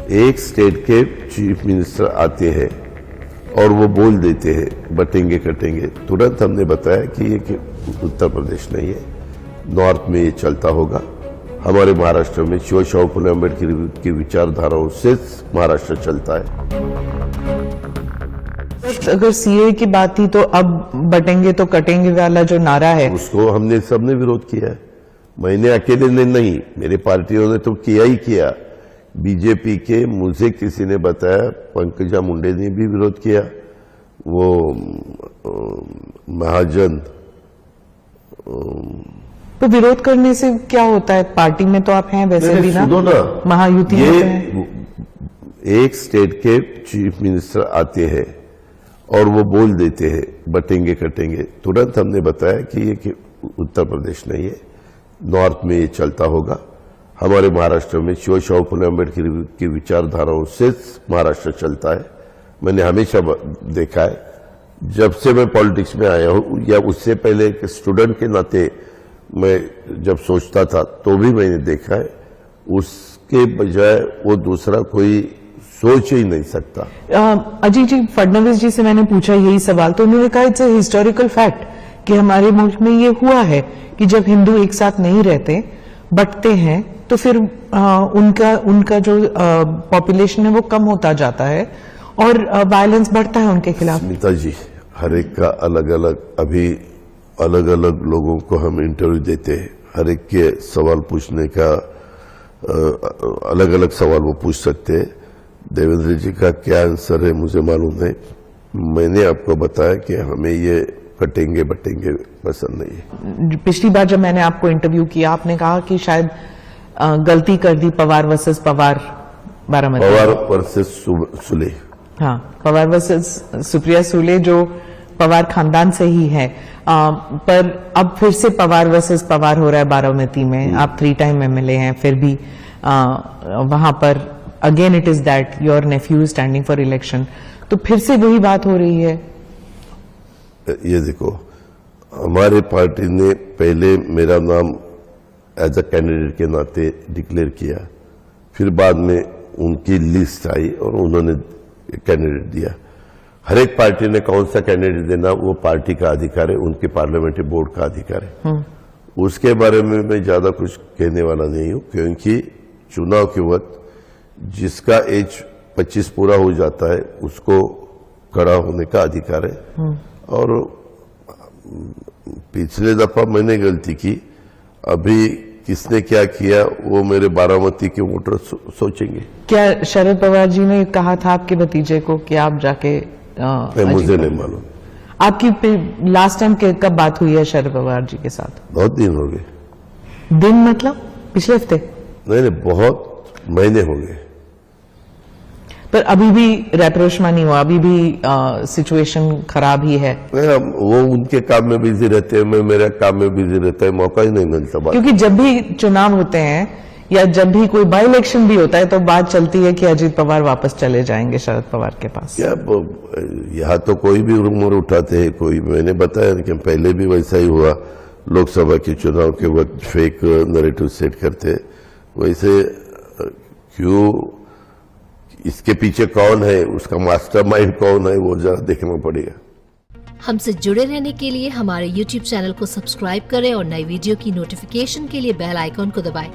एक स्टेट के chief minister आते हैं और वो बोल देते हैं बटेंगे कटेंगे, तुरंत हमने बताया कि ये कि उत्तर प्रदेश नहीं है, नॉर्थ में ये चलता होगा। हमारे महाराष्ट्र में शिवशाहू फुले अम्बेडकर की विचारधाराओं से महाराष्ट्र चलता है। अगर सीए की बात थी तो अब बटेंगे तो कटेंगे वाला जो नारा है उसको हमने सबने विरोध किया है। मैंने अकेले ने नहीं, मेरी पार्टियों ने तो किया ही किया। बीजेपी के मुझे किसी ने बताया, पंकजा मुंडे ने भी विरोध किया, वो महाजन। तो विरोध करने से क्या होता है? पार्टी में तो आप हैं वैसे भी ना, महायुति में तो हैं। एक स्टेट के चीफ मिनिस्टर आते हैं और वो बोल देते हैं बटेंगे कटेंगे, तुरंत हमने बताया कि ये कि उत्तर प्रदेश नहीं है, नॉर्थ में ये चलता होगा। हमारे महाराष्ट्र में शिवशाहू फुले अम्बेडकर की विचारधाराओं से महाराष्ट्र चलता है। मैंने हमेशा देखा है, जब से मैं पॉलिटिक्स में आया हूं या उससे पहले एक स्टूडेंट के नाते मैं जब सोचता था तो भी मैंने देखा है, उसके बजाय वो दूसरा कोई सोच ही नहीं सकता। अजीत जी, फडणवीस जी से मैंने पूछा यही सवाल, तो उन्होंने कहा इट्स अ हिस्टोरिकल फैक्ट कि हमारे मुल्क में ये हुआ है कि जब हिंदू एक साथ नहीं रहते, बंटते हैं, तो फिर उनका जो पॉपुलेशन है वो कम होता जाता है और वायलेंस बढ़ता है उनके खिलाफ। स्मिता जी, हर एक का अलग अलग, अभी अलग अलग लोगों को हम इंटरव्यू देते हैं, हर एक के सवाल पूछने का अलग अलग सवाल वो पूछ सकते हैं। देवेंद्र जी का क्या आंसर है मुझे मालूम नहीं। मैंने आपको बताया कि हमें ये कटेंगे बटेंगे पसंद नहीं है। पिछली बार जब मैंने आपको इंटरव्यू किया, आपने कहा कि शायद गलती कर दी पवार वर्सेस पवार बारामती, पवार वर्सेस सुले। हाँ, पवार वर्सेस सुप्रिया सुले जो पवार खानदान से ही है, पर अब फिर से पवार वर्सेस पवार हो रहा है बारामती में। आप 3 टाइम एमएलए हैं, फिर भी वहां पर again it is that your nephew is standing for election, तो फिर से वही बात हो रही है। ये देखो, हमारे पार्टी ने पहले मेरा नाम एज अ कैंडिडेट के नाते डिक्लेयर किया, फिर बाद में उनकी लिस्ट आई और उन्होंने कैंडिडेट दिया। हर एक पार्टी ने कौन सा कैंडिडेट देना वो पार्टी का अधिकार है, उनके पार्लियामेंट्री बोर्ड का अधिकार है। उसके बारे में मैं ज्यादा कुछ कहने वाला नहीं हूं, क्योंकि चुनाव के वक्त जिसका एज 25 पूरा हो जाता है उसको खड़ा होने का अधिकार है। और पिछले दफा मैंने गलती की, अभी किसने क्या किया वो मेरे बारामती के वोटर सोचेंगे। क्या शरद पवार जी ने कहा था आपके भतीजे को कि आप जाके मुझे नहीं मालूम। आपकी लास्ट टाइम कब बात हुई है शरद पवार जी के साथ? बहुत दिन हो गए। दिन मतलब पिछले हफ्ते? नहीं, बहुत महीने हो गए। पर अभी भी रैप्रोशमा नहीं हुआ, अभी भी सिचुएशन खराब ही है। वो उनके काम में बिजी रहते हैं, मैं मेरे काम में बिजी रहता है, मौका ही नहीं मिलता बात। क्योंकि जब भी चुनाव होते हैं या जब भी कोई बाई इलेक्शन भी होता है तो बात चलती है कि अजीत पवार वापस चले जाएंगे शरद पवार के पास। यहाँ तो कोई भी रूमर उठाते हैं, कोई, मैंने बताया कि पहले भी वैसा ही हुआ, लोकसभा के चुनाव के वक्त फेक नैरेटिव सेट करते। वैसे क्यों, इसके पीछे कौन है, उसका मास्टरमाइंड कौन है, वो जरा देखना पड़ेगा। हमसे जुड़े रहने के लिए हमारे YouTube चैनल को सब्सक्राइब करें और नई वीडियो की नोटिफिकेशन के लिए बेल आइकॉन को दबाएं।